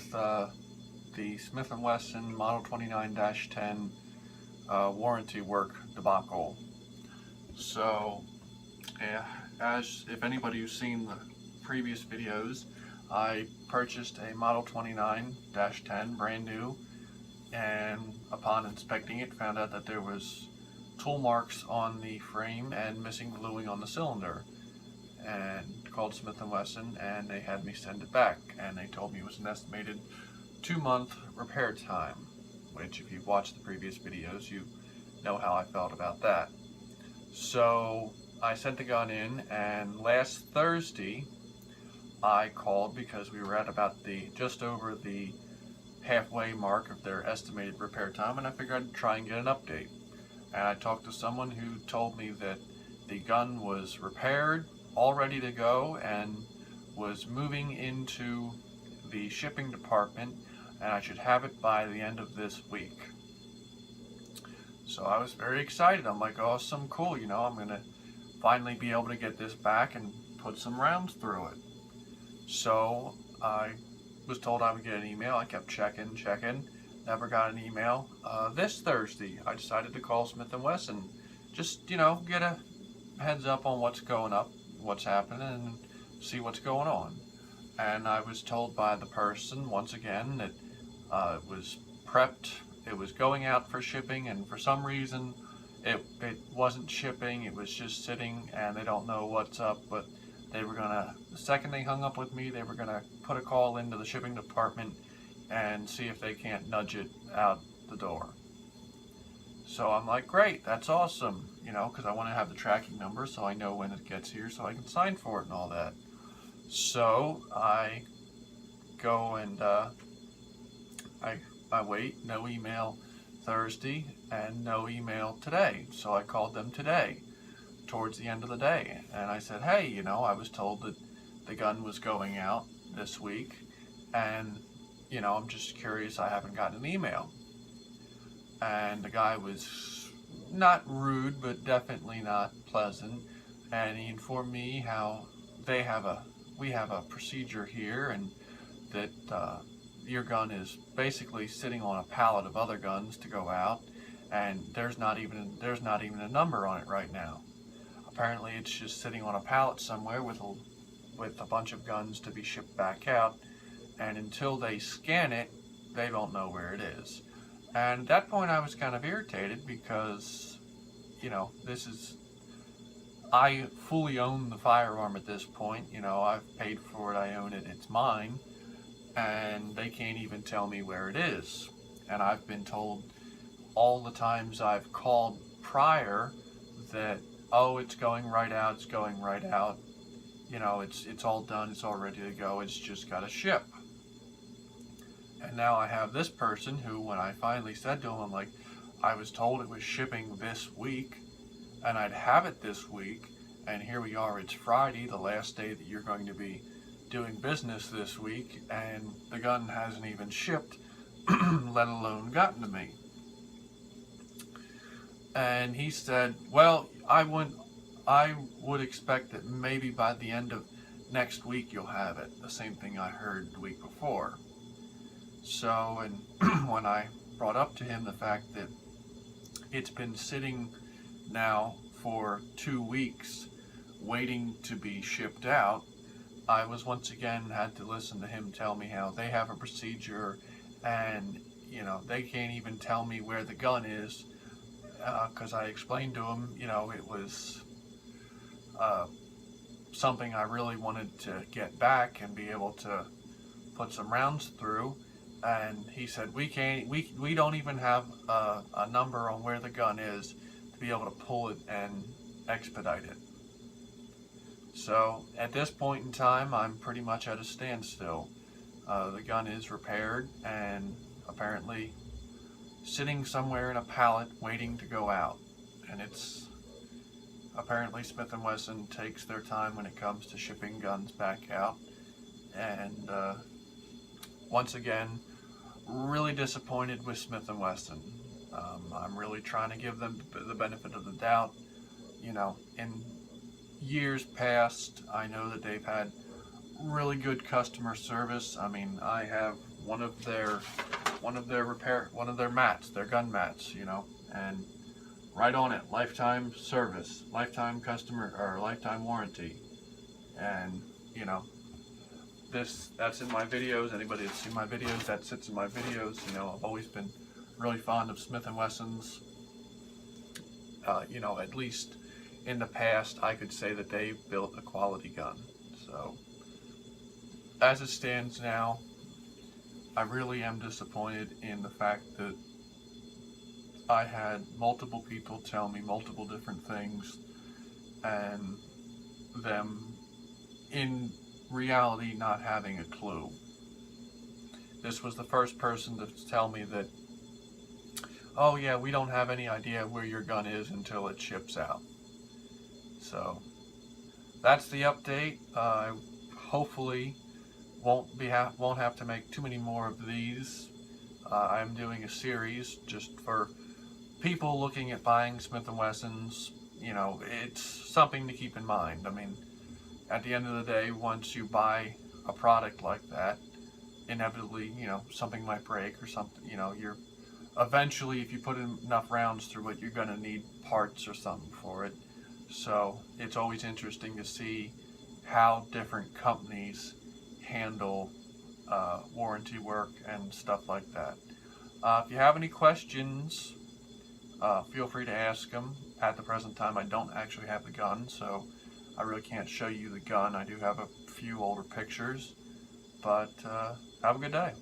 with the Smith and Wesson Model 29-10 warranty work debacle. So, as if anybody who's seen the previous videos, I purchased a Model 29-10 brand new, and upon inspecting it, found out that there was tool marks on the frame and missing gluing on the cylinder, and called Smith and Wesson, and they had me send it back, and they told me it was an estimated 2-month repair time, which if you've watched the previous videos you know how I felt about that. So I sent the gun in, and last Thursday I called because we were at about just over the halfway mark of their estimated repair time, and I figured I'd try and get an update. And I talked to someone who told me that the gun was repaired, all ready to go, and was moving into the shipping department, and I should have it by the end of this week. So I was very excited. I'm like, awesome, cool, you know, I'm gonna finally be able to get this back and put some rounds through it. So I was told I would get an email. I kept checking, never got an email. This Thursday I decided to call Smith and Wesson, just, you know, get a heads up on what's happening, and see what's going on. And I was told by the person once again that it was prepped, it was going out for shipping, and for some reason it wasn't shipping, it was just sitting, and they don't know what's up, but they were gonna, the second they hung up with me, they were gonna put a call into the shipping department and see if they can't nudge it out the door. So I'm like, great, that's awesome, you know, because I want to have the tracking number so I know when it gets here so I can sign for it and all that. So I go and I wait, no email Thursday and no email today. So I called them today towards the end of the day, and I said, hey, you know, I was told that the gun was going out this week, and you know, I'm just curious, I haven't gotten an email. And the guy was not rude, but definitely not pleasant, and he informed me how we have a procedure here, and that your gun is basically sitting on a pallet of other guns to go out, and there's not even a number on it right now. Apparently it's just sitting on a pallet somewhere with a bunch of guns to be shipped back out, and until they scan it, they don't know where it is. And at that point I was kind of irritated because, you know, I fully own the firearm at this point. You know, I've paid for it, I own it, it's mine, and they can't even tell me where it is. And I've been told all the times I've called prior that, oh, it's going right out, you know, it's all done, it's all ready to go, it's just got to ship. And now I have this person who, when I finally said to him, I'm like, I was told it was shipping this week, and I'd have it this week, and here we are, it's Friday, the last day that you're going to be doing business this week, and the gun hasn't even shipped, let alone gotten to me. And he said, well, I would expect that maybe by the end of next week you'll have it. The same thing I heard the week before. So, and when I brought up to him the fact that it's been sitting now for 2 weeks waiting to be shipped out, I was once again had to listen to him tell me how they have a procedure, and you know, they can't even tell me where the gun is, because I explained to him, you know, it was something I really wanted to get back and be able to put some rounds through. And he said, we don't even have a number on where the gun is to be able to pull it and expedite it. So at this point in time, I'm pretty much at a standstill. The gun is repaired and apparently sitting somewhere in a pallet waiting to go out. And it's apparently Smith and Wesson takes their time when it comes to shipping guns back out. And once again, really disappointed with Smith and Wesson. I'm really trying to give them the benefit of the doubt. You know, in years past, I know that they've had really good customer service. I mean, I have one of their mats, their gun mats, you know, and right on it, lifetime service, lifetime customer, or lifetime warranty. And you know, that's in my videos. Anybody that's seen my videos, that sits in my videos. You know, I've always been really fond of Smith and Wessons. You know, at least in the past, I could say that they built a quality gun. So, as it stands now, I really am disappointed in the fact that I had multiple people tell me multiple different things, and them in reality not having a clue. This was the first person to tell me that, oh yeah, we don't have any idea where your gun is until it ships out. So that's the update. Hopefully won't have to make too many more of these. I'm doing a series just for people looking at buying Smith and Wessons. You know, it's something to keep in mind. I mean, at the end of the day, once you buy a product like that, inevitably, you know, something might break or something. You know, you're eventually, if you put enough rounds through it, you're going to need parts or something for it. So it's always interesting to see how different companies handle warranty work and stuff like that. If you have any questions, feel free to ask them. At the present time, I don't actually have the gun, so I really can't show you the gun. I do have a few older pictures, but have a good day.